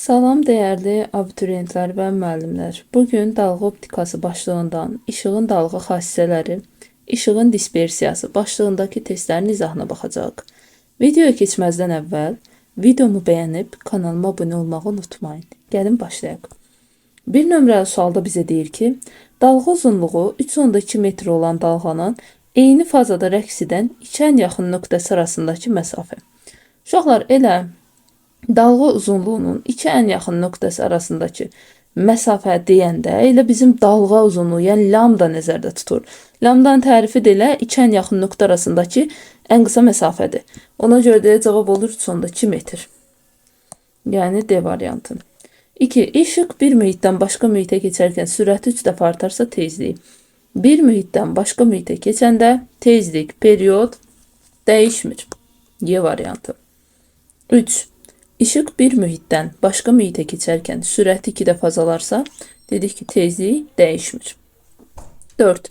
Salam dəyərli abituriyentlər və müəllimlər. Bugün dalğa optikası başlığından işığın dalğa xassələri, işığın dispersiyası başlığındakı testlərin izahına baxacağıq. Videoya keçməzdən əvvəl videomu bəyənib kanalıma abunə olmağı unutmayın. Gəlin başlayaq. Bir nömrəli sualda bizə deyir ki, dalğa uzunluğu 3,2 metr olan dalğanın eyni fazada rəqs edən iki ən yaxın nöqtəsi arasındakı məsafə. Uşaqlar, elə dalğa uzunluğunun iki ən yaxın nöqtəsi arasındakı məsafə deyəndə elə bizim dalğa uzunluğu, yəni lambda nəzərdə tutulur. Lambdanın tərifi də elə iki ən yaxın nöqtə arasındakı ən qısa məsafədir. Ona görə də cavab olur 3,2 metr. Yəni D variantı. 2. İşıq bir mühitdən başqa mühitə keçərkən sürəti 3 dəfə artarsa tezliyi. Bir mühitdən başqa mühitə keçəndə tezlik, period dəyişmir. Y variantı. 3. İşıq bir mühitdən başqa mühitə keçərkən sürəti 2 dəfə azalarsa, dedik ki, tezliyi dəyişmir. 4.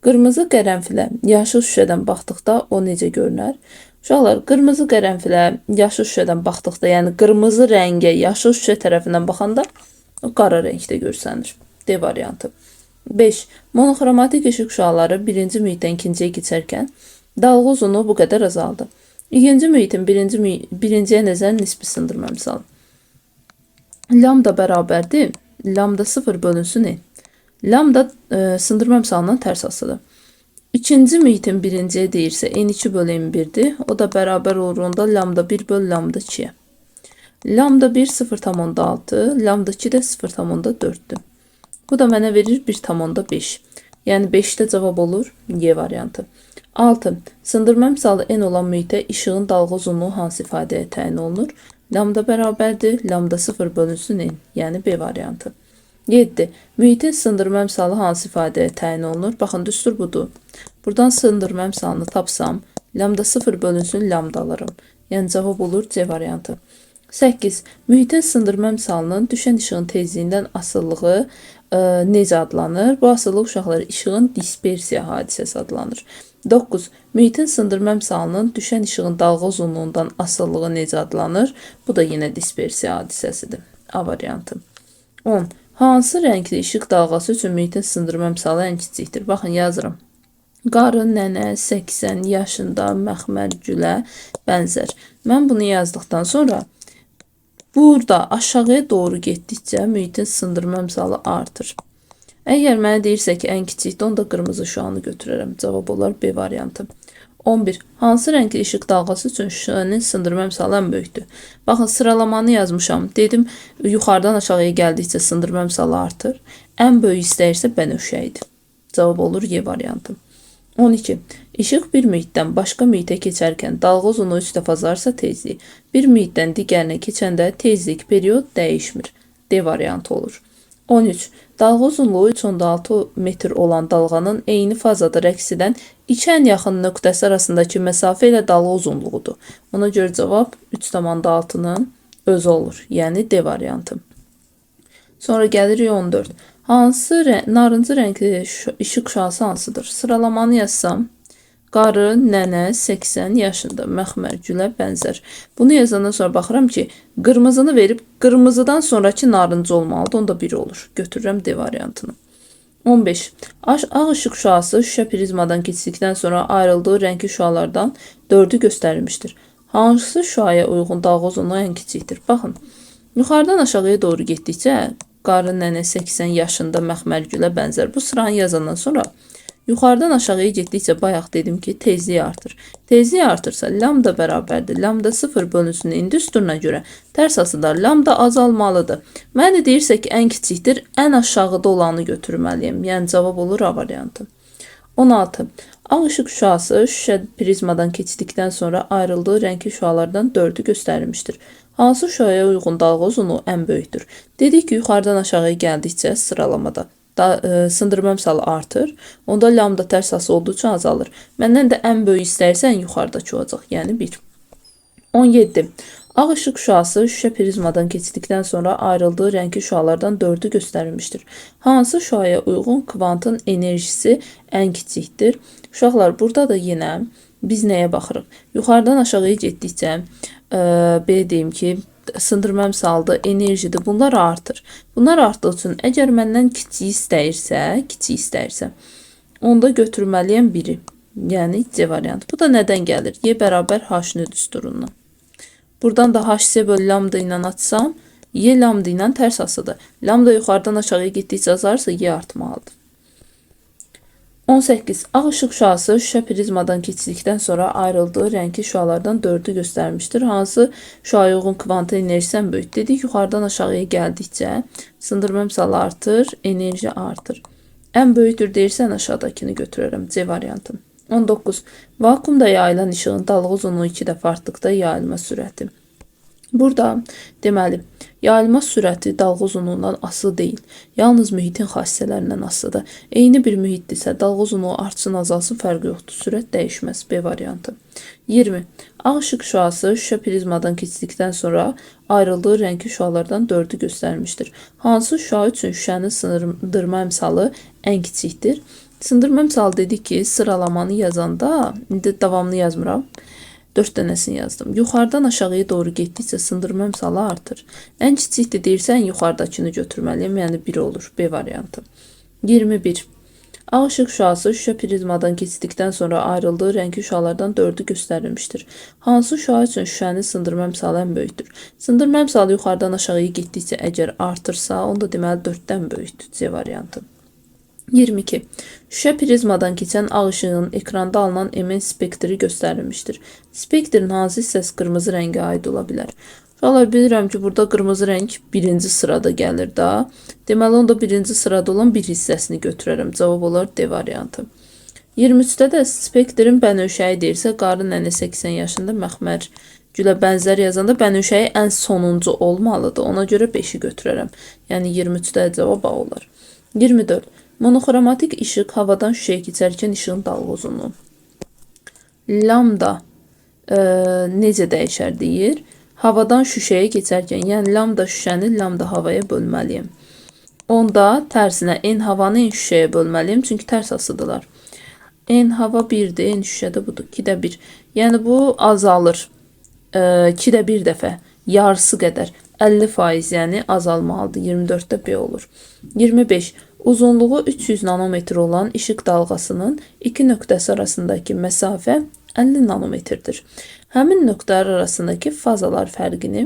Qırmızı qərənfilə yaşıl şüşədən baxdıqda o necə görünər? Uşaqlar, qırmızı qərənfilə yaşıl şüşədən baxdıqda, yəni qırmızı rəngə yaşıl şüşə tərəfindən baxanda o qara rəngdə görsənir. D variantı. 5. Monoxromatik işıq şüaları birinci mühitdən ikinciyə keçərkən dalğa uzunluğu bu qədər azaldı. İkinci mühitin birinciyə nəzər nisbi sındırma misalı. Lambda bərabərdir. Lambda 0 bölünsün n. Lambda sındırma misalından tərs asılıdır. İkinci mühitin birinciyə deyirsə n2 bölü n1'dir. O da bərabər olur onda lambda 1 bölü lambda 2'yə. Lambda 1 0,6, lambda 2 də 0,4'dür. Bu da mənə verir 1,5. Yəni 5'də cavab olur Y variantı. 6. Sındırma misalı n olan mühitə işığın dalğa uzunluğu hansı ifadəyə təyin olunur? Lambda bərabərdir, lambda 0 bölünsün n, yəni B variantı. 7. Mühitin sındırma misalı hansı ifadəyə təyin olunur? Baxın, düstur budur. Buradan sındırma misalını tapsam, lambda 0 bölünsün lambda alırım. Yəni cavab olur C variantı. 8. Mühitin sındırma misalının düşən işığın tezliyindən asılılığı necə adlanır? Bu asıllıq uşaqlar işığın dispersiya hadisəsi adlanır. 9. Mühitin sındırma misalının düşən işığın dalğa uzunluğundan asılılığı necə adlanır? Bu da yine dispersiya hadisəsidir. A variantı. 10. Hansı rəngli işıq dalğası üçün mühitin sındırma misalı ən kiçikdir? Baxın, yazıram. Qarı, nənə, 80 yaşında, məxmər, gülə, bənzər. Mən bunu yazdıqdan sonra burada aşağıya doğru getdikcə mühitin sındırma misalı artır. Əgər mənə deyirsə ki, ən kiçikdir, onda qırmızı şüanı götürərəm. Cavab olar B variantı. 11. Hansı rəngli işıq dalğası üçün şüanın sındırma misalı ən böyükdür? Baxın, sıralamanı yazmışam. Dedim, yuxarıdan aşağıya gəldikcə sındırma misalı artır. Ən böyük istəyirsə bənövşəyidir. Cavab olur Y variantı. 12. İşıq bir mühitdən başqa mühitə keçərkən dalğa uzunluğu 3 dəfə azarsa tezliyi. Bir mühitdən digərinə keçəndə tezlik, period dəyişmir. D variantı olur. 13. Dalğa uzunluğu 3,6 metr olan dalğanın eyni fazada rəqs edən iki ən yaxın nöqtəsi arasındakı məsafə ilə dalğa uzunluğudur. Ona görə cavab 3,6'nın özü olur. Yəni D variantı. Sonra gəlirik 14. Hansı narıncı rəngli işıq şüası hansıdır? Sıralamanı yazsam, qarı, nənə, 80 yaşında, məxmər, gülə, bənzər. Bunu yazandan sonra baxıram ki, qırmızını verib, qırmızıdan sonraki narıncı olmalıdır. Onda 1 olur. Götürürəm D variantını. 15. Ağ ışıq şüası şüşə prizmadan keçdikdən sonra ayrıldığı rəngli şüalardan 4'ü göstərilmişdir. Hansı şüaya uyğun dalğa uzunluğu ən kiçikdir? Baxın, yuxarıdan aşağıya doğru getdikcə, qarı, nənə, 80 yaşında, məxmər, gülə, bənzər. Bu sıranı yazandan sonra yuxarıdan aşağıya getdikcə bayaq dedim ki, tezliyi artır. Tezliyi artırsa lambda bərabərdir. Lambda 0 bölünsün indi üstünə görə tərs asıdır. Lambda azalmalıdır. Mənə deyirsə ki, ən kiçikdir, ən aşağıda olanı götürməliyim. Yəni cavab olur A variantı. 16. Ağ işıq şüası şüşə prizmadan keçdikdən sonra ayrıldığı rəngli şüalardan 4'ü göstərilmişdir. Hansı şüaya uyğun dalğa uzunluğu ən böyükdür? Dedik ki, yuxarıdan aşağıya gəldikcə sıralamada sındırma misalı artır. Onda lambda tərs asılı olduğu üçün azalır. Məndən də ən böyük istərsən yuxarıdakı olacaq. Yəni 1. 17. Ağ işıq şüası şüşə prizmadan keçdikdən sonra ayrıldığı rəngli şüalardan 4'ü göstərilmişdir. Hansı şüaya uyğun kvantın enerjisi ən kiçikdir? Uşaqlar, burada da yenə biz nəyə baxırıq? Yuxarıdan aşağıya getdikcə, belə deyim ki, sındırma əmsalıdır, enerjidir. Bunlar artır. Bunlar artdığı üçün əgər məndən kiçik istəyirsə, onda götürməliyəm 1-i. Yəni C variantı. Bu da nədən gəlir? Y bərabər H düsturundan. Buradan da HC bölü lambda ilə açsam, Y lambda ilə tərs asıdır. Lambda yuxarıdan aşağıya getdikcə azarsa Y artmalıdır. 18. Ağ ışıq şüası şüşə prizmadan keçdikdən sonra ayrıldığı rəngli şüalardan 4'ü göstərmişdir. Hansı şüaya uyğun kvantın enerjisi ən böyük dedik. Yuxarıdan aşağıya gəldikcə sındırma əmsalı artır, enerji artır. Ən böyükdür deyirsən aşağıdakini götürərəm. C variantı. 19. Vakuumda yayılan işığın dalğa uzunluğu 2 dəfə artdıqda yayılma sürəti. Burada deməli, yayılma sürəti dalğa uzunluğundan asılı deyil. Yalnız mühitin xassələrindən asılıdır. Eyni bir mühitdirsə dalğa uzunluğu artsın, azalsın fərqi yoxdur. Sürət dəyişməz. B variantı. 20. Ağ ışıq şüası şüşə prizmadan keçdikdən sonra ayrıldığı rəngli şüalardan 4'ü göstərmişdir. Hansı şüa üçün şüşənin sındırma əmsalı ən kiçikdir? Sındırma əmsalı dedik ki, sıralamanı yazanda, indi davamlı yazmıram. 4 dənəsini yazdım. Yuxarıdan aşağıya doğru getdikcə sındırma əmsalı artır. Ən kiçikdir deyirsən, yuxarıdakını götürməliyəm, yəni 1 olur. B variantı. 21. Ağ ışıq şüası şüşə prizmadan keçdikdən sonra ayrıldığı rəngli şüalardan 4'ü göstərilmişdir. Hansı şüa üçün şüşənin sındırma əmsalı ən böyükdür? Sındırma əmsalı yuxarıdan aşağıya getdikcə əgər artırsa, onda deməli 4'dən böyükdür. C variantı. 22. Şüşə prizmadan keçən ağ ışığın ekranda alınan emin spektri göstərilmişdir. Spektrin hansı hissəsi qırmızı rəngə aid ola bilər? Uşaqlar, bilirəm ki, burada qırmızı rəng 1-ci sırada gəlir da. Deməli, onda 1-ci sırada olan bir hissəsini götürərəm. Cavab olar D variantı. 23-də də spektrin bənövşəyi deyirsə, qarı nənə 80 yaşında məxmər gülə bənzər yazanda bənövşəyi ən sonuncu olmalıdır. Ona görə 5'i götürərəm. Yəni 23-də cavab A olar. 24. Monoxromatik işıq havadan şüşəyə keçərkən işığın dalğa uzunluğu. Lambda necə dəyişər deyir? Havadan şüşəyə keçərkən, yəni lambda şüşəni lambda havaya bölməliyəm. Onda tərsinə n havanı n şüşəyə bölməliyəm, çünki tərs asıdırlar. N hava 1'dir, n şüşədə budur, 2'də 1. Yəni bu azalır. 2'də 1 dəfə, yarısı qədər. 50%, yəni azalmalıdır. 24'də B olur. 25. Uzunluğu 300 nanometr olan işıq dalğasının iki nöqtəsi arasındakı məsafə 50 nanometrdir. Həmin nöqtələr arasındakı fazalar fərqini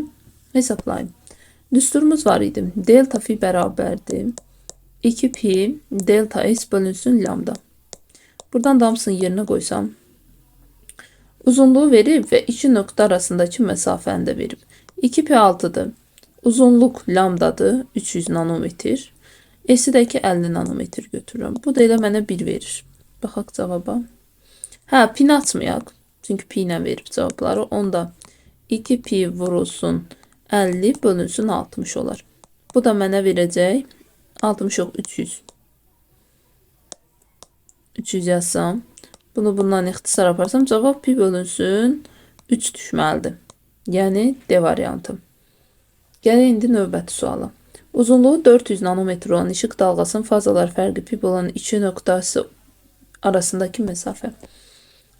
hesablayın. Düsturumuz var idi. Delta fi bərabərdir 2 pi delta s bölünsün lambda. Buradan da hamısını yerinə qoysam, uzunluğu verib və iki nöqtə arasındakı məsafəni də verib. 2 pi 6'dır. Uzunluq lambdadır 300 nanometr. S'i də ki 50 nanometr götürürəm. Bu da elə mənə 1 verir. Baxaq cavaba. Hə, pini açmayaq. Çünki pi ilə verib cavabları. Onda 2 pi vurulsun 50 bölünsün 60 olar. Bu da mənə verəcək 60 yox 300. 300 yazsam. Bunu bundan ixtisar aparsam cavab pi bölünsün 3 düşməlidir. Yəni D variantı. Gələk indi növbəti suala. Uzunluğu 400 nanometr olan işıq dalğasının fazalar fərqi pi olan iki nöqtəsi arasındakı məsafə.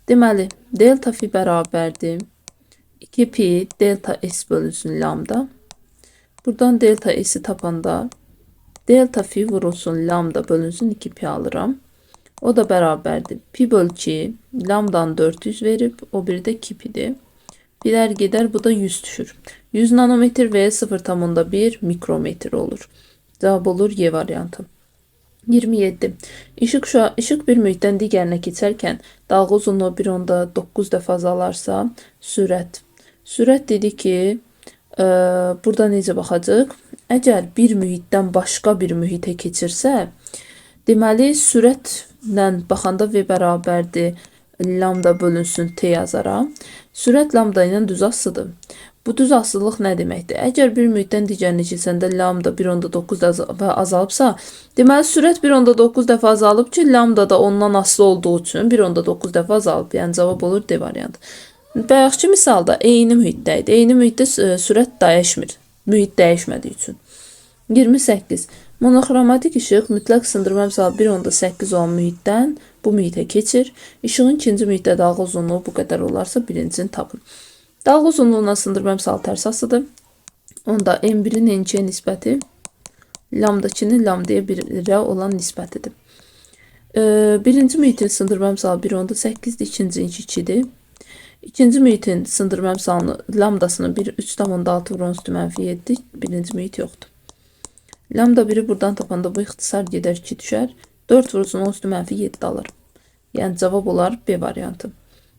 Deməli, delta fi bərabərdir 2 pi delta s bölünsün lambda. Buradan delta s'i tapanda delta fi vurulsun lambda bölünsün 2 pi alıram. O da bərabərdir. Pi böl 2 lambdan 400 verib, o biri də 2 pidir. Bilər gedər, bu da 100 düşür. 100 nanometr və 0,1 mikrometr olur. Cavab olur Y variantı. 27. İşıq bir mühitdən digərinə keçərkən dalğa uzunluğu 1,9 dəfə azalarsa sürət. Sürət dedi ki, burada necə baxacaq? Əgər bir mühitdən başqa bir mühitə keçirsə, deməli sürətlə baxanda V bərabərdir lambda bölünsün T yazaram. Sürət lambda ilə düz asıdır. Bu düz asılılıq nə deməkdir? Əgər bir mühitdən digərinə keçəndə lambda 1,9 dəfə azalıbsa, deməli sürət 1,9 dəfə azalıb ki, lambda da ondan asılı olduğu üçün 1,9 dəfə azalıb. Yəni cavab olur D variantı. Bayaqki misalda eyni mühitdə idi. Eyni mühitdə sürət dəyişmir. Mühit dəyişmədiyi üçün. 28. Monoxromatik işıq mütləq sındırma əmsalı 1,8 olan mühitdən bu mühitə keçir. İşığın ikinci mühitdə dalğa uzunluğu bu qədər olarsa birincini tapın. Dalğa uzunluğuna sındırma əmsalı tərs asıdır. Onda n1'in n2'ye nisbəti lambda 2'nin lambdaya 1'ə olan nisbətidir. Birinci mühitin sındırma əmsalı 1.8'dir, ikinci 2'dir. İkinci mühitin sındırma əmsalını lambdasını 3,6 vurun üstü -7, birinci mühit yoxdur. Lambda 1'i buradan tapanda bu ixtisar gedər 2 düşər. 4 vurulsun üstü -7 alır. Yəni cavab olar B variantı.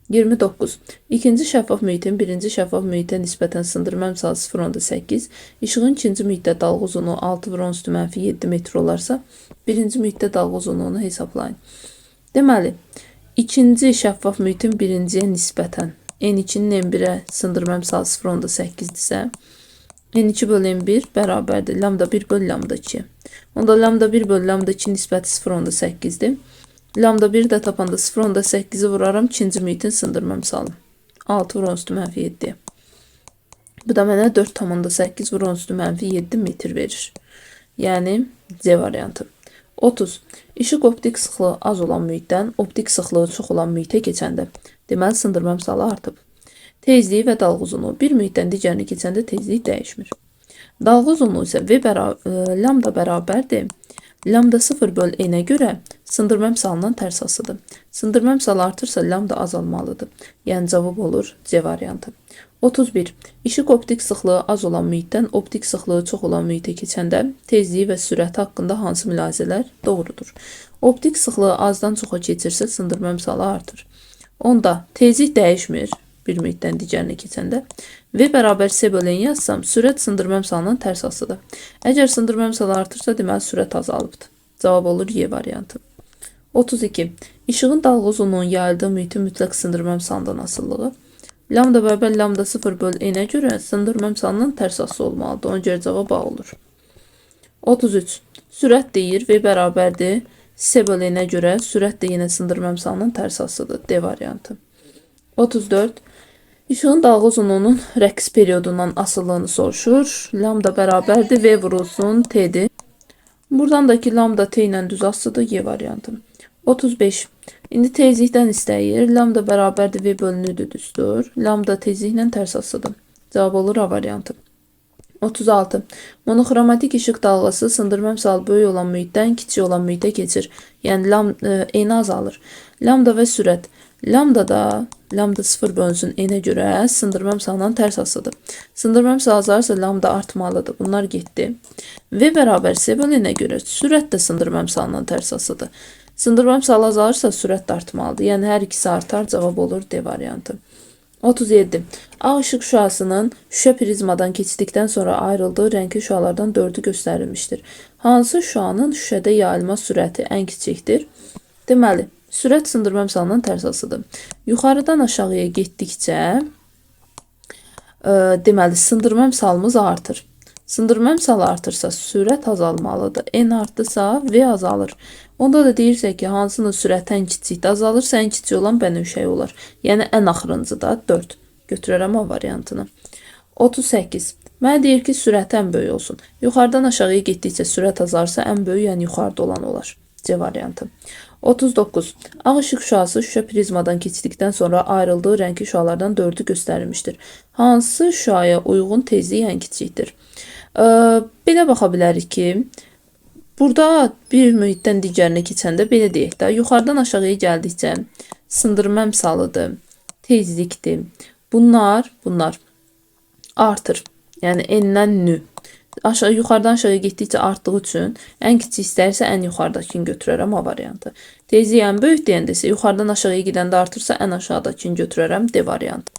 29. İkinci şəffaf mühitin birinci şəffaf mühitə nisbətən sındırma əmsalı 0.8, işığın ikinci mühitdə dalğa uzunluğu 6 vurun üstü -7 metr olarsa, birinci mühitdə dalğa uzunluğunu hesablayın. Deməli, ikinci şəffaf mühitin birinciyə nisbətən n2'nin n1'ə sındırma əmsalı 0.8-dirsə, n2 bölü n1 bərabərdir lambda 1 bölü lambda 2. Onda lambda 1 bölü lambda 2 nisbəti 0.8'dir. Lambda 1 də tapanda 0.8'i vuraram ikinci mühitin sındırma əmsalı. 6 vurun üstü -7. Bu da mənə 4,8 vurun üstü -7 metr verir. Yəni C variantı. 30. İşıq optik sıxlığı az olan mühitdən optik sıxlığı çox olan mühitə keçəndə, deməli sındırma əmsalı artıb. Tezliyi və dalğa uzunluğu bir mühitdən digərinə keçəndə tezlik dəyişmir. Dalğa uzunluğu isə lambda bərabərdir. Lambda 0 böl n'ə görə sındırma əmsalından tərs asıdır. Sındırma əmsalı artırsa lambda azalmalıdır. Yəni cavab olur C variantı. 31. İşıq optik sıxlığı az olan mühitdən optik sıxlığı çox olan mühitə keçəndə tezliyi və sürəti haqqında hansı mülahizələr doğrudur? Optik sıxlığı azdan çoxa keçirsə sındırma əmsalı artır. Onda tezlik dəyişmir bir mühitdən digərinə keçəndə. V bərabər C bölü n yazsam, sürət sındırma əmsalından tərs asıdır. Əgər sındırma əmsalı artırsa, deməli sürət azalıbdır. Cavab olur Y variantı. 32. İşığın dalğa uzunluğunun yayıldığı mühitin mütləq sındırma əmsalından asılılığı. Lambda bərabər lambda 0 böl n'ə görə sındırma əmsalından tərs asılı olmalıdır. Ona görə cavab A olur. 33. Sürət deyir V bərabərdir C böl n'ə görə sürət də yenə sındırma əmsalından tərs asılıdır. D variantı. 34. İşığın dalğa uzunluğunun rəqs periodundan asıllığını soruşur. Lambda bərabərdir V vurulsun T'dir. Buradan da ki lambda T ilə düz asıdır Y variantı. 35. İndi tezlikdən istəyir. Lambda bərabərdir V bölünüdür düzdür. Lambda tezliklə tərs asıdır. Cavab olur A variantı. 36. Monoxromatik işıq dalğası sındırma əmsalı böyük olan mühitdən kiçik olan mühitə keçir. Yəni n azalır. Lambda və sürət. Lambda 0 bölünsün n'ə görə sındırma əmsalından tərs asıdır. Sındırma əmsalı azalırsa lambda artmalıdır. Bunlar getdi. V bərabər C bölü n'ə görə sürət də sındırma əmsalından tərs asıdır. Sındırma əmsalı azalırsa sürət də artmalıdır. Yəni hər ikisi artar, cavab olur D variantı. 37. Ağ ışıq şüasının şüşə prizmadan keçdikdən sonra ayrıldığı rəngli şüalardan 4'ü göstərilmişdir. Hansı şüanın şüşədə yayılma sürəti ən kiçikdir? Deməli, sürət sındırma əmsalından tərs asıdır. Yuxarıdan aşağıya getdikcə deməli sındırma əmsalımız artır. Sındırma əmsalı artırsa sürət azalmalıdır. N artdısa V azalır. Onda da deyirsə ki, hansının sürəti ən kiçikdə azalırsa ən kiçik olan bənövşəyi olar. Yəni ən axırıncıda 4. Götürərəm A variantını. 38. Mənə deyir ki, sürət ən böyük olsun. Yuxarıdan aşağıya getdikcə sürət azalırsa ən böyük, yəni yuxarıda olan olar. C variantı. 39. Ağ işıq şüası şüşə prizmadan keçdikdən sonra ayrıldığı rəngli şüalardan 4'ü göstərilmişdir. Hansı şüaya uyğun tezliyi ən kiçikdir? Belə baxa bilərik ki, burada bir mühitdən digərinə keçəndə belə deyək də, yuxarıdan aşağıya gəldikcə sındırma əmsalıdır, tezlikdir. Bunlar artır. Yəni n-dən nü. Yuxarıdan aşağıya getdikcə artdığı üçün ən kiçik istəyirsə ən yuxarıdakini götürərəm A variantı. Tezliyi ən böyük deyəndə isə yuxarıdan aşağıya gedəndə artırsa ən aşağıdakini götürərəm D variantı.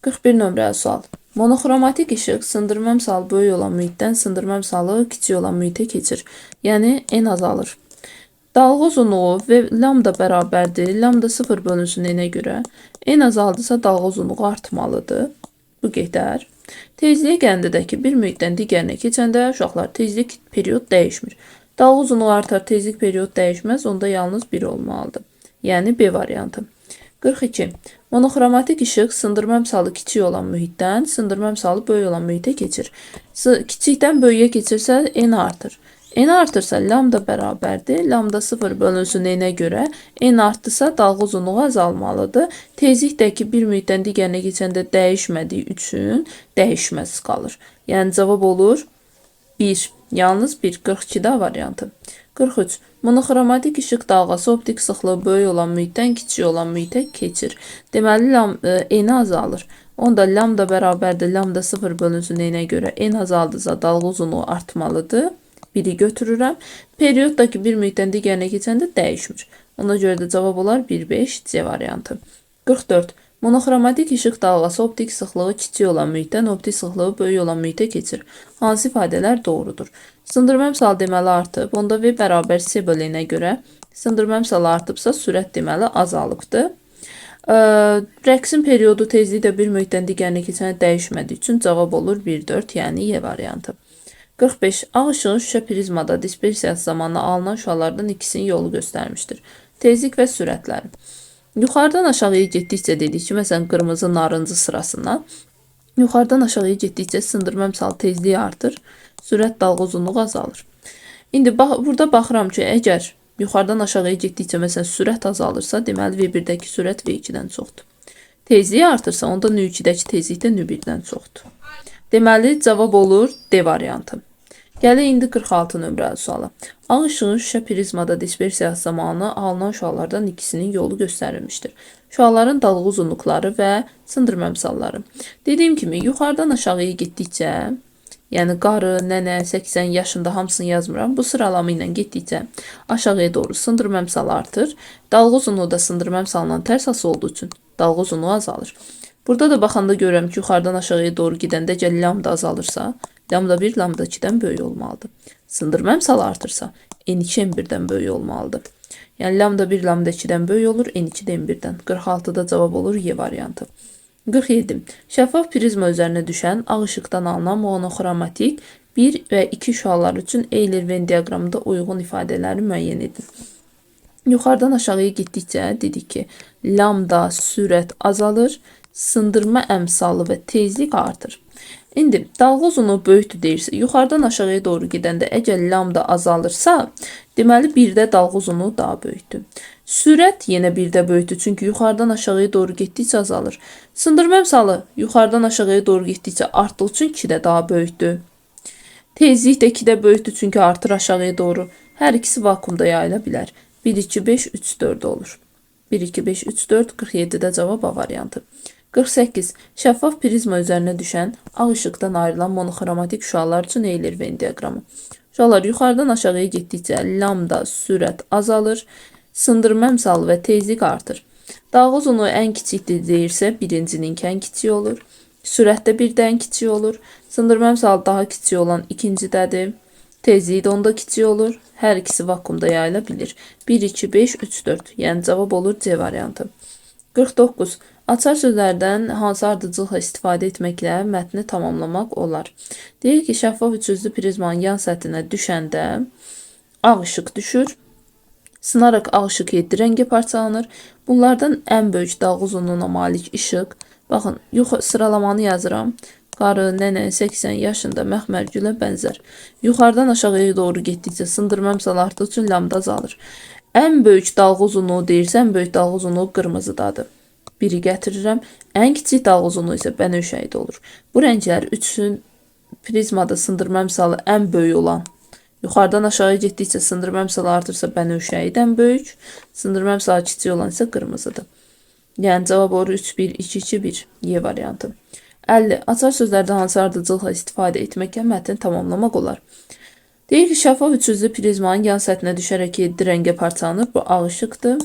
41 nömrəli sual. Monoxromatik işıq sındırma əmsalı böyük olan mühitdən sındırma əmsalı kiçik olan mühitə keçir. Yəni n azalır. Dalğa uzunluğu və lambda bərabərdir. Lambda 0 bölünsün n'ə görə n azaldısa dalğa uzunluğu artmalıdır. Bu gedər. Tezliyə gəldikdə ki, bir mühitdən digərinə keçəndə uşaqlar tezlik period dəyişmir. Dalğa uzunluğu artar, tezlik period dəyişməz, onda yalnız 1 olmalıdır. Yəni B variantı. 42. Monoxromatik işıq sındırma əmsalı kiçik olan mühitdən sındırma əmsalı böyük olan mühitə keçir. Kiçikdən böyüyə keçirsə n artır. N artırsa lambda bərabərdir. Lambda 0 bölünsün n-ə görə n artdısa dalğa uzunluğu azalmalıdır. Tezlikdəki bir mühitdən digərinə keçəndə dəyişmədiyi üçün dəyişməz qalır. Yəni cavab olur 1. Yalnız 1. 42-də variantı. 43. Monoxromatik işıq dalğası optik sıxlığı böyük olan mühitdən kiçik olan mühitə keçir. Deməli, n azalır. Onda lambda bərabərdir. Lambda 0 bölünsün n-ə görə n azaldısa dalğa uzunluğu artmalıdır. 1-i götürürəm. Periyoddakı bir mühitdən digərinə keçəndə dəyişmir. Ona görə də cavab olar 1-5 C variantı. 44. Monoxromatik işıq dalğası optik sıxlığı kiçik olan mühitdən optik sıxlığı böyük olan mühitə keçir. Hansı ifadələr doğrudur? Sındırma əmsalı deməli artıb. Onda V bərabər C bölünə görə sındırma əmsalı artıbsa sürət deməli azalıbdır. Rəqsin periodu tezliyi də bir mühitdən digərinə keçəndə dəyişmədiyi üçün cavab olur 1-4, yəni Y variantı. 45. Ağ ışığın şüşə prizmada dispersiyası zamanı alınan şüalardan ikisinin yolu göstərmişdir. Tezlik və sürətləri. Yuxarıdan aşağıya getdikcə dedik ki, məsələn, qırmızı narıncı sırasına yuxarıdan aşağıya getdikcə sındırma əmsalı tezliyi artır, sürət dalğa uzunluğu azalır. İndi burada baxıram ki, əgər yuxarıdan aşağıya getdikcə məsələn sürət azalırsa, deməli V1-dəki sürət V2-dən çoxdur. Tezliyi artırsa, onda N2-dəki tezlik də N1-dən çoxdur. Deməli, cavab olur D variantı. Gəlir indi 46 nömrəli suala. Ağ ışığın şüşə prizmada dispersiyası zamanı alınan şüalardan ikisinin yolu göstərilmişdir. Şüaların dalğa uzunluqları və sındırma əmsalları. Dediyim kimi, yuxarıdan aşağıya getdikcə, yəni qarı, nənə, 80 yaşında hamısını yazmıram. Bu sıralama ilə getdikcə aşağıya doğru sındırma əmsalı artır. Dalğa uzunluğu da sındırma əmsalından tərs asılı olduğu üçün dalğa uzunluğu azalır. Burada da baxanda görürəm ki, yuxarıdan aşağıya doğru gedəndə gəl lambda azalırsa, lambda 1 lambda 2-dən böyük olmalıdır. Sındırma əmsalı artırsa, n2 n1-dən böyük olmalıdır. Yəni lambda 1 lambda 2-dən böyük olur, n2 də n1-dən. 46-da cavab olur Y variantı. 47. Şəffaf prizma üzərinə düşən ağ işıqdan alınan monoxromatik 1 və 2 şüalar üçün Euler-Venn diaqramında uyğun ifadələri müəyyən edin. Yuxarıdan aşağıya getdikcə dedik ki, lambda sürət azalır, sındırma əmsalı və tezlik artır. İndi dalğa uzunluğu böyükdür deyirsə, yuxarıdan aşağıya doğru gedəndə əgər lambda azalırsa, deməli 1-də dalğa uzunluğu daha böyükdür. Sürət yenə 1-də böyükdür, çünki yuxarıdan aşağıya doğru getdikcə azalır. Sındırma əmsalı yuxarıdan aşağıya doğru getdikcə artdığı üçün 2-də daha böyükdür. Tezlik də 2-də böyükdür, çünki artır aşağıya doğru. Hər ikisi vakuumda yayıla bilər. 1, 2, 5, 3, 4 olur. 1, 2, 5, 3, 4, 47-də cavab A variantı. 48. Şəffaf prizma üzərinə düşən ağ işıqdan ayrılan monoxromatik şüalar üçün Euler-Venn diaqramı. Şüalar yuxarıdan aşağıya getdikcə lambda sürət azalır, sındırma əmsalı və tezlik artır. Dalğa uzunluğu ən kiçikdir deyirsə, birincinin ən kiçik olur. Sürət də birdən kiçik olur. Sındırma əmsalı daha kiçik olan ikincidədir. Tezliyi də onda kiçik olur. Hər ikisi vakuumda yayıla bilir. 1, 2, 5, 3, 4. Yəni cavab olur C variantı. 49. Açar sözlərdən hansı ardıcılıqla istifadə etməklə mətni tamamlamaq olar? Deyir ki, şəffaf üçüzlü prizmanın yan səthinə düşəndə ağ işıq düşür. Sınaraq ağ işıq 7 rəngə parçalanır. Bunlardan ən böyük dalğa uzunluğuna malik işıq. Baxın, sıralamanı yazıram. Qarı, nənə, 80 yaşında məxmər gülə bənzər. Yuxarıdan aşağıya doğru getdikcə sındırma əmsalı artdığı üçün lambda azalır. Ən böyük dalğa uzunluğu deyirsə, ən böyük dalğa uzunluğu qırmızıdadır. 1-i gətirirəm. Ən kiçik dalğa uzunluğu isə bənövşəyidə olur. Bu rənglər üçün prizmada sındırma əmsalı ən böyük olan. Yuxarıdan aşağıya getdikcə sındırma əmsalı artırsa bənövşəyidən böyük. Sındırma əmsalı kiçik olan isə qırmızıdır. Yəni cavab olur 3, 1, 2, 2, 1. Y variantı. 50. Açar sözlərdən hansı ardıcılıqla istifadə etməklə mətni tamamlamaq olar? Deyir ki, şəffaf üçüzlü prizmanın yan səthinə düşərək 7 rəngə parçalanır. Bu ağ işıqdır.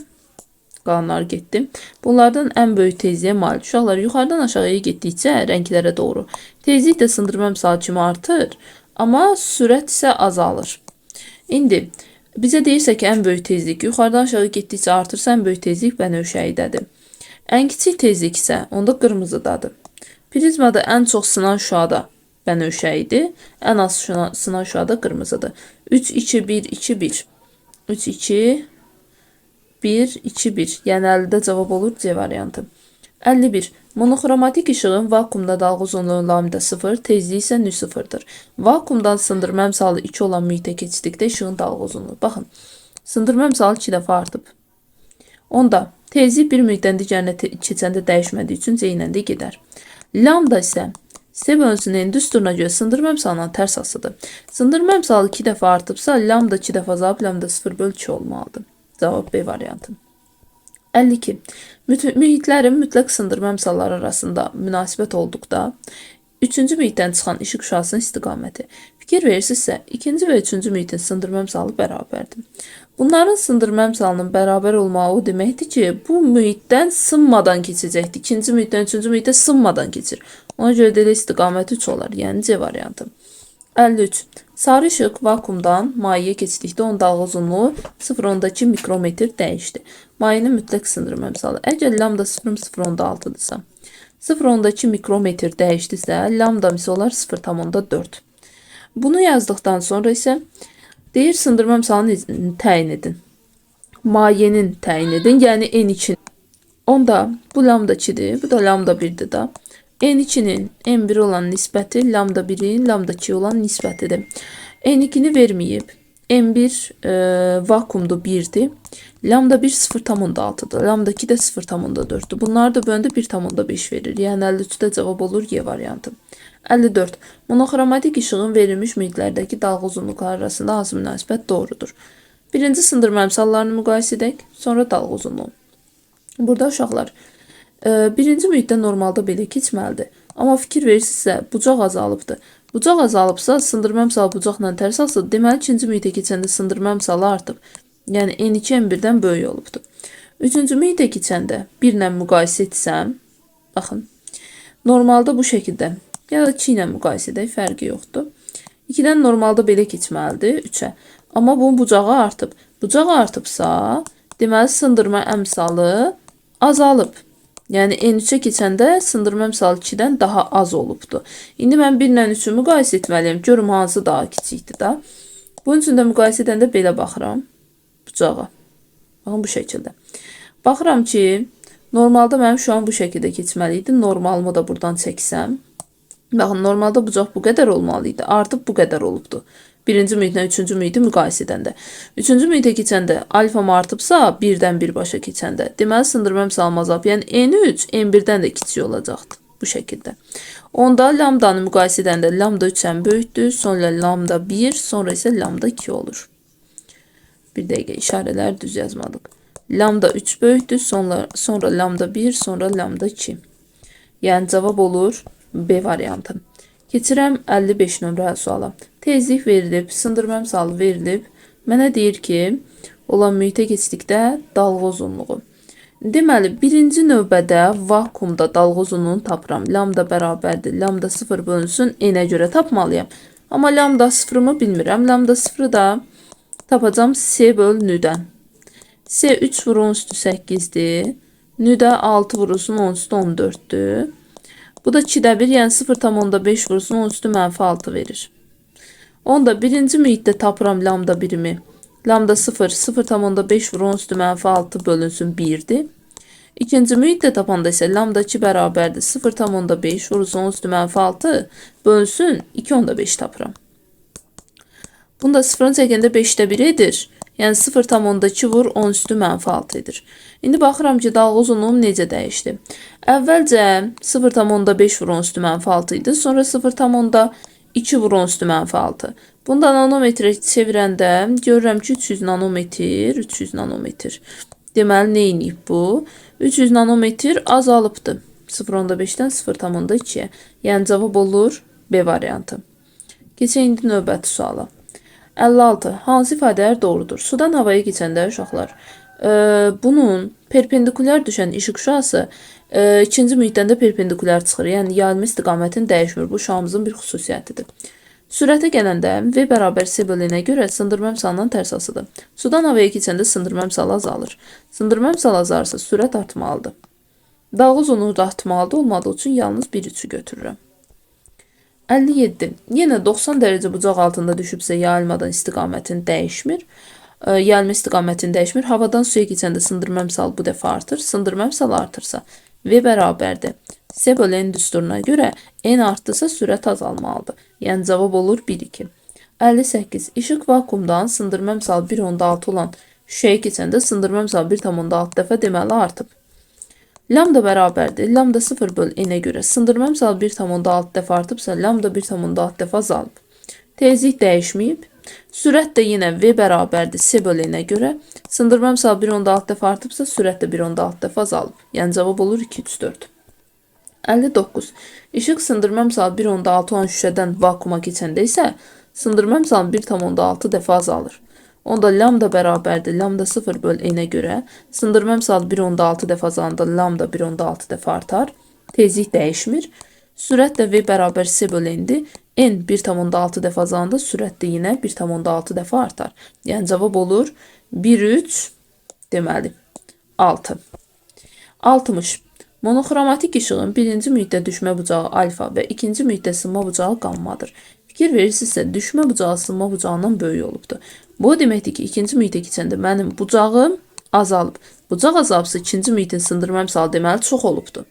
Qalanlar getdi. Bunlardan ən böyük tezliyə malik uşaqlar yuxarıdan aşağıya getdikcə rənglərə doğru. Tezlik də sındırma əmsalı kimi artır, amma sürət isə azalır. İndi bizə deyirsə ki, ən böyük tezlik yuxarıdan aşağı getdikcə artırsa, ən böyük tezlik bənövşəyidədir. Ən kiçik tezlik isə onda qırmızıdadır. Prizmada ən çox sınan şüada bənövşəyidir, ən az sınan şüada qırmızıdır. 3, 2, 1, 2, 1. 3, 2, 1, 2, 1. Yəni 50-də cavab olur C variantı. 51. Monoxromatik işığın vakuumda dalğa uzunluğu lambda 0, tezliyi isə nü 0'dır. Vakuumdan sındırma əmsalı 2 olan mühitə keçdikdə işığın dalğa uzunluğu. Baxın, sındırma əmsalı 2 dəfə artıb. Onda tezlik bir mühitdən digərinə keçəndə dəyişmədiyi üçün C ilə də gedər. Lambda isə S bölünsün düsturuna görə sındırma əmsalından tərs asıdır. Sındırma əmsalı 2 dəfə artıbsa, lambda 2 dəfə azalıb, lambda 0 bölü 2 olmalıdır. Cavab B variantı. 52. Mühitlərin mütləq sındırma əmsalları arasında münasibət olduqda, üçüncü mühitdən çıxan işıq şüasının istiqaməti. Fikir verirsinizsə, ikinci və üçüncü mühitin sındırma əmsalı bərabərdir. Bunların sındırma əmsalının bərabər olmağı o deməkdir ki, bu mühitdən sınmadan keçəcəkdir. İkinci mühitdən üçüncü mühitə sınmadan keçir. Ona görə də elə istiqaməti 3 olar, yəni C variantı. 53. Sarı işıq vakuumdan mayeyə keçdikdə onun dalğa uzunluğu 0,2 mikrometr dəyişdi. Mayenin mütləq sındırma əmsalı. Əgər lambda 0,06-dırsa, 0,2 mikrometr dəyişdisə, lambda isə olar 0,4. Bunu yazdıqdan sonra isə deyir sındırma əmsalını təyin edin. Mayenin təyin edin, yəni N2. Onda bu lambda 2'dir, bu da lambda 1'dir da. N2'nin N1 olan nisbəti lambda 1'in lambda 2 olan nisbətidir. N2'ni verməyib. N1 vakuumda 1'dir. Lambda 1 0,6'dır. Lambda 2 də 0,4'dür. Bunları da böləndə 1,5 verir. Yəni 53'də cavab olur Y variantı. 54. Monoxromatik işığın verilmiş mühitlərdəki dalğa uzunluqları arasında hansı münasibət doğrudur? Birinci sındırma əmsallarını müqayisə edək, sonra dalğa uzunluğu. Burada uşaqlar, birinci mühitdə normalda belə keçməlidir. Amma fikir verirsinizsə, bucaq azalıbdır. Bucaq azalıbsa, sındırma əmsalı bucaqla tərs asılır. Deməli, ikinci mühitə keçəndə sındırma əmsalı artıb. Yəni, N2 N1-dən böyük olubdur. Üçüncü mühitə keçəndə 1 ilə müqayisə etsəm, baxın, normalda bu şəkildə, ya da 2 ilə müqayisə edək, fərqi yoxdur. 2-dən normalda belə keçməlidir 3-ə. Amma bunun bucağı artıb. Bucağı artıbsa, deməli, sındırma əmsalı azalıb. Yəni, N3'ə keçəndə sındırma əmsalı 2-dən daha az olubdur. İndi mən 1 ilə 3'ü müqayisə etməliyim. Görüm hansı daha kiçikdir da. Bunun üçün də müqayisə edəndə belə baxıram. Bucağa. Baxın, bu şəkildə. Baxıram ki, normalda mənim şu an bu şəkildə keçməliydi. Normalımı da buradan çəksəm. Baxın, normalda bucaq bu qədər olmalıydı. Artıq bu qədər olubdur. Birinci mühitlə üçüncü mühiti müqayisə edəndə. Üçüncü mühitə keçəndə alfam artıbsa, 1-dən birbaşa keçəndə. Deməli, sındırma əmsalım azalıb. Yəni, N3 N1-dən də kiçik olacaqdır. Bu şəkildə. Onda lambdanı müqayisə edəndə lambda 3-dən böyükdür. Sonra lambda 1, sonra isə lambda 2 olur. Bir dəqiqə, işarələri düz yazmadıq. Lambda 3 böyükdür. Sonra lambda 1, sonra lambda 2. Yəni, cavab olur B variantı. Keçirəm 55 nömrəli suala. Tezlik verilib, sındırma əmsalı verilib. Mənə deyir ki, olan mühitə keçdikdə dalğa uzunluğu. Deməli, birinci növbədə vakuumda dalğa uzunluğunu tapıram. Lambda bərabərdir. Lambda 0 bölünsün N-ə görə tapmalıyam. Amma lambda 0'ımı bilmirəm. Lambda 0'ı da tapacağım S böl nüdən. S 3 vur 10 üstü 8'dir. Nüdə 6 vurulsun 10 üstü 14'dür. Bu da 2'də 1, yəni 0,5 vurulsun 10 üstü -6 verir. Onda birinci mühitdə tapıram lambda 1'imi. Lambda 0, 0,5 vur 10 üstü -6 bölünsün 1'dir. İkinci mühitdə tapanda isə lambda 2 bərabərdir. 0,5 vurulsun 10 üstü -6 bölünsün 2,5 tapıram. Bunda 0'ın çəkəndə 5'də 1 edir. Yəni 0,2 vur 10 üstü -6 edir. İndi baxıram ki, dalğa uzunluğum necə dəyişdi. Əvvəlcə 0,5 vur 10 üstü -6 idi. Sonra 0,2 vur 10 üstü -6. Bunda nanometrə çevirəndə görürəm ki, 300 nanometr, 300 nanometr. Deməli, nə edib bu? 300 nanometr azalıbdır. 0,5'dən 0,2'yə. Yəni, cavab olur B variantı. Keçək indi növbəti suala. 56. Hansı ifadələr doğrudur? Sudan havaya keçəndə uşaqlar, bunun perpendikulyar düşən işıq şüası ikinci mühitdən də perpendikulyar çıxır. Yəni, yayılma istiqamətini dəyişmir. Bu şüamızın bir xüsusiyyətidir. Sürətə gələndə V bərabər S bölünə görə sındırma əmsalından tərs asıdır. Sudan havaya keçəndə sındırma əmsalı azalır. Sındırma əmsalı azalırsa sürət artmalıdır. Dalğa uzunluğu da artmalıdır. Olmadığı üçün yalnız 1-3'ü götürürəm. 57. Yenə 90 dərəcə bucaq altında düşübsə yayılmadan istiqamətini dəyişmir. Yayılma istiqamətini dəyişmir. Havadan suya keçəndə sındırma əmsalı bu dəfə artır. Sındırma əmsalı artırsa V bərabərdir. S bölü n düsturuna görə n artdısa sürət azalmalıdır. Yəni cavab olur 1-2. 58. İşıq vakuumdan sındırma əmsalı 1.6 olan şüşəyə keçəndə sındırma əmsalı 1.6 dəfə deməli artıb. Lambda bərabərdir. Lambda 0 bölü n-ə görə sındırma əmsalı 1.6 dəfə artıbsa, lambda 1.6 dəfə azalıb. Tezlik dəyişməyib. Sürət də yenə V bərabərdir S bölü n-ə görə sındırma əmsalı 1.6 dəfə artıbsa, sürət də 1.6 dəfə azalıb. Yəni cavab olur 2-3-4. 59. İşıq sındırma əmsalı 1.6 olan şüşədən vakuuma keçəndə isə sındırma əmsalı 1.6 dəfə azalır. Onda lambda bərabərdir. Lambda 0 bölü n-ə görə sındırma əmsalı 1.6 dəfə azalanda lambda 1.6 dəfə artar. Tezlik dəyişmir. Sürət də V bərabər S bölü n-dir. N 1.6 dəfə azalanda sürət də yenə 1.6 dəfə artar. Yəni cavab olur 1-3 deməli 6. 60. Monoxromatik işığın birinci mühitdə düşmə bucağı alfa və ikinci mühitdə sınma bucağı qammadır. Fikir verirsinizsə, düşmə bucağı sınma bucağından böyük olubdur. Bu deməkdir ki, ikinci mühitə keçəndə mənim bucağım azalıb. Bucaq azalbsa ikinci mühitin sındırma əmsalı deməli çox olubdur.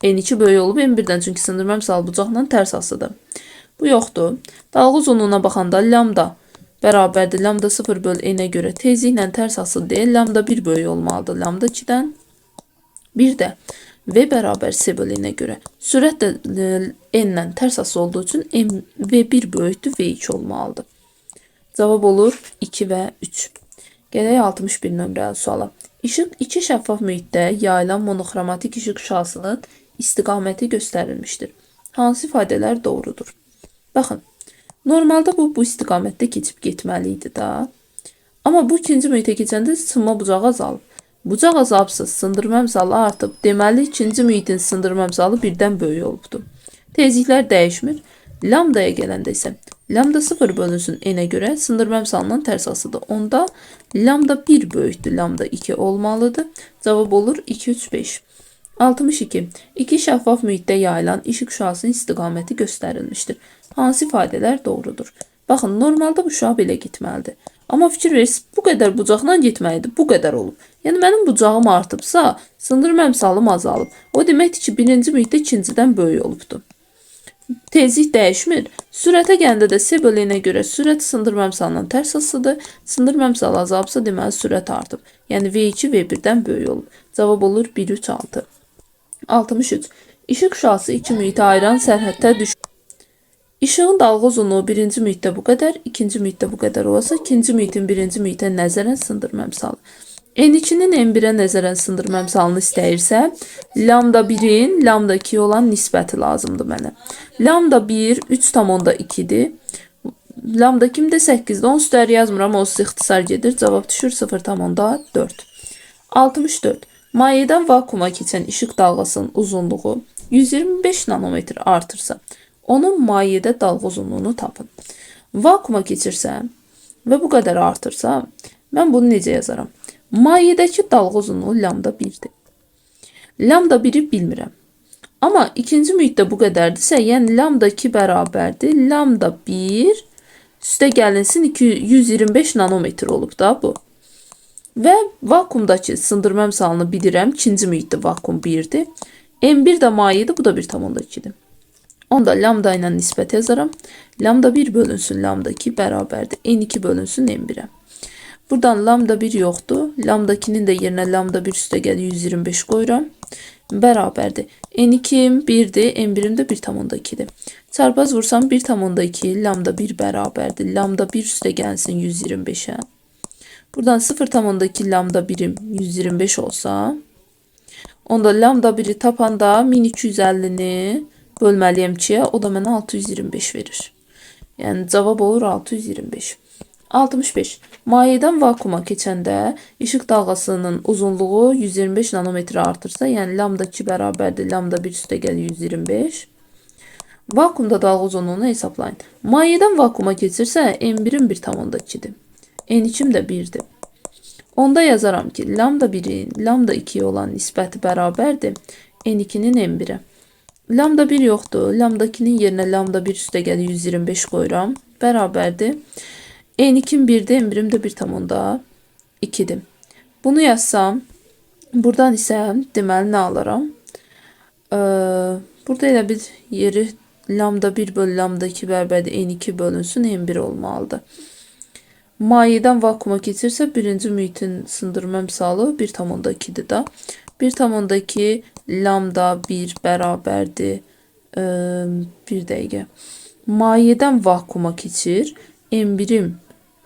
N2 böyük olub N1-dən, çünki sındırma əmsalı bucaqla tərs asıdır. Bu yoxdur. Dalğa uzunluğuna baxanda lambda bərabərdir. Lambda 0 bölü n-ə görə tezliklə tərs asılı deyil. Lambda 1 böyük olmalıdır. Lambda 2-dən. Bir də V bərabər S bölü n-ə görə sürət də n-lə tərs asılı olduğu üçün V1 böyükdür, V2 olmalıdır. Cavab olur 2 və 3. Gələk 61 nömrəli suala. İşıq iki şəffaf mühitdə yayılan monoxromatik işıq şüasının istiqaməti göstərilmişdir. Hansı ifadələr doğrudur? Baxın, normalda bu istiqamətdə keçib getməli idi da. Amma bu ikinci mühitə keçəndə sınma bucağı azalıb. Bucaq azalbsa sındırma əmsalı artıb. Deməli, ikinci mühitin sındırma əmsalı birdən böyük olubdur. Tezliklər dəyişmir. Lambdaya gələndə isə lambda 0 bölünsün n-ə görə sındırma əmsalından tərs asıdır. Onda lambda 1 böyükdür, lambda 2 olmalıdır. Cavab olur 2, 3, 5. 62. İki şəffaf mühitdə yayılan işıq şüasının istiqaməti göstərilmişdir. Hansı ifadələr doğrudur? Baxın, normalda bu şüa belə getməlidir. Amma fikir verirsiniz, bu qədər bucaqla getməlidir, bu qədər olub. Yəni mənim bucağım artıbsa, sındırma əmsalım azalıb. O deməkdir ki, birinci mühitdə ikincidən böyük olubdur. Tezlik dəyişmir. Sürətə gəndə də S bölü n-ə görə sürət sındırma əmsalından tərs asılıdır. Sındırma əmsalı azalbsa, deməli sürət artıb. Yəni V2 V1-dən böyük olub. Cavab olur 1, 3, 6. 63. İşıq şüası iki mühitə ayıran sərhəddə düşür. İşığın dalğa uzunluğu birinci mühitdə bu qədər, ikinci mühitdə bu qədər olsa, ikinci mühitin birinci mühitə nəzərən sındırma əmsalı. N2-nin N1-ə nəzərən sındırma əmsalını istəyirsə, lambda 1-in lambda 2 olan nisbəti lazımdır mənə. Lambda 1 3,2-dir. Lambda 2-də 8-dir. Onun üstəri yazmıram, o siz ixtisar gedir. Cavab düşür 0,4. 64. Mayedən vakuuma keçən işıq dalğasının uzunluğu 125 nanometr artırsa, onun mayedə dalğa uzunluğunu tapın. Vakuuma keçirsəm və bu qədər artırsa, mən bunu necə yazaram? Mayedəki dalğa uzunluğu lambda 1-dir. Lambda 1-i bilmirəm. Amma ikinci mühitdə bu qədərdirsə, yəni lambda 2 bərabərdir. Lambda 1 üstə gəlinsin 125 nanometr olub da bu. Və vakuumdakı sındırma əmsalını bilirəm. İkinci mühitdə vakuum 1-dir. N1 də mayedir, bu da 1,2-dir. Onda lambda ilə nisbət yazaram. Lambda 1 bölünsün lambda 2 bərabərdir. N2 bölünsün N1-ə. Buradan lambda 1 yoxdur. Lambda 2-nin də yerinə lambda 1 üstə gəlir 125 qoyuram. Bərabərdir. N2'm 1'dir, N1'im də 1,2'dir. Çarpaz vursam 1,2 lambda 1 bərabərdir. Lambda 1 üstə gəlsin 125'ə. Buradan 0,2 lambda 1'im 125 olsa, onda lambda 1'i tapanda 1250'ni bölməliyəm 2'yə, o da mənə 625 verir. Yəni cavab olur 625. 65. Mayədən vakuuma keçəndə işıq dalğasının uzunluğu 125 nanometr artırsa, yəni lambda 2 bərabərdir, lambda 1 üstə gəlir 125. Vakuumda dalğa uzunluğunu hesablayın. Mayədən vakuuma keçirsə, N1'im 1,2'dir. N2'm də 1'dir. Onda yazaram ki, lambda 1'in lambda 2'ye olan nisbəti bərabərdir N2'nin N1'ə. Lambda 1 yoxdur. Lambda 2'nin yerinə lambda 1 üstə gəlir 125 qoyuram. Bərabərdir. N2'm 1'dir, N1'im də 1,2'dir. Bunu yazsam, buradan isə deməli nə alaram? Burada elə bir yeri lambda 1 bölü lambda 2 bərabərdir n2 bölünsün n1 olmalıdır. Mayedən vakuma keçirsə birinci mühitin sındırma misalı 1,2'dir da. 1,2 lambda 1 bərabərdir. Bir dəqiqə. Mayedən vakuma keçir. n1'im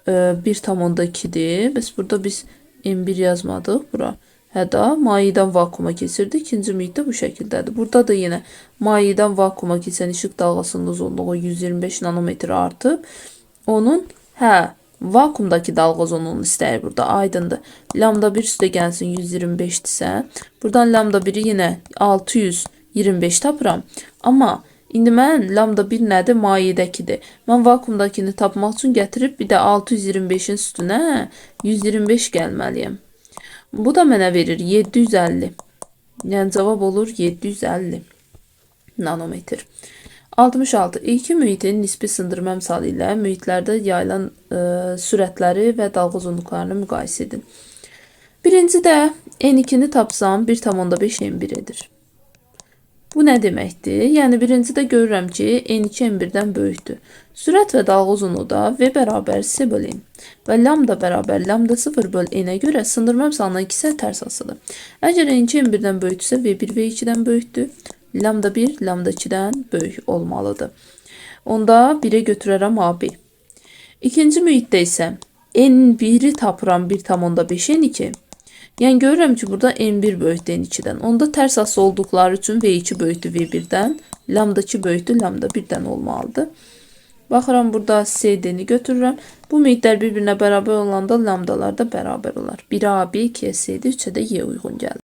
1,2'dir. Bəs burada biz n1 yazmadıq bura. Hətta mayedən vakuma keçirdi. İkinci mühit də bu şəkildədir. Burada da yenə mayedən vakuma keçən işıq dalğasının uzunluğu 125 nanometr artıb. Onun vakumdakı dalğa uzunluğunu istəyir burada. Aydındır. Lambda 1 üstə gəlsin 125'dirsə, buradan lambda 1'i yenə 625 tapıram. Amma indi mən lambda 1 nədir? Mayedəkidir. Mən vakumdakini tapmaq üçün gətirib bir də 625'in üstünə 125 gəlməliyəm. Bu da mənə verir 750. Yəni cavab olur 750 nanometr. 66. İki mühitin nisbi sındırma misalı ilə mühitlərdə yayılan sürətləri və dalğa uzunluqlarını müqayisə edin. Birinci də n2'ni tapsam 1,5 n1 edir. Bu nə deməkdir? Yəni birincidə görürəm ki, n2 n1'dən böyükdür. Sürət və dalğa uzunluğu da v bərabər c bölü n və lambda bərabər lambda 0 bölü n-ə görə sındırma misalının ikisi tərs asılıdır. Əgər n2 n1'dən böyükdürsə v1 v2'dən böyükdür. Lambda 1 lambda 2'dən böyük olmalıdır. Onda 1'e götürərəm AB. İkinci mühitdə isə n1'i tapıram 1,5 n2. Yəni görürəm ki, burada n1 böyükdür n2'dən. Onda tərs aslı olduqları üçün v2 böyükdür v1'dən, lambda 2 böyükdür lambda 1'dən olmalıdır. Baxıram burada CD-ni götürürəm. Bu mühitlər bir-birinə bərabər olanda lambdalar da bərabər olar. 1'ə AB, 2'yə CD, 3'ə də Y uyğun gəlir.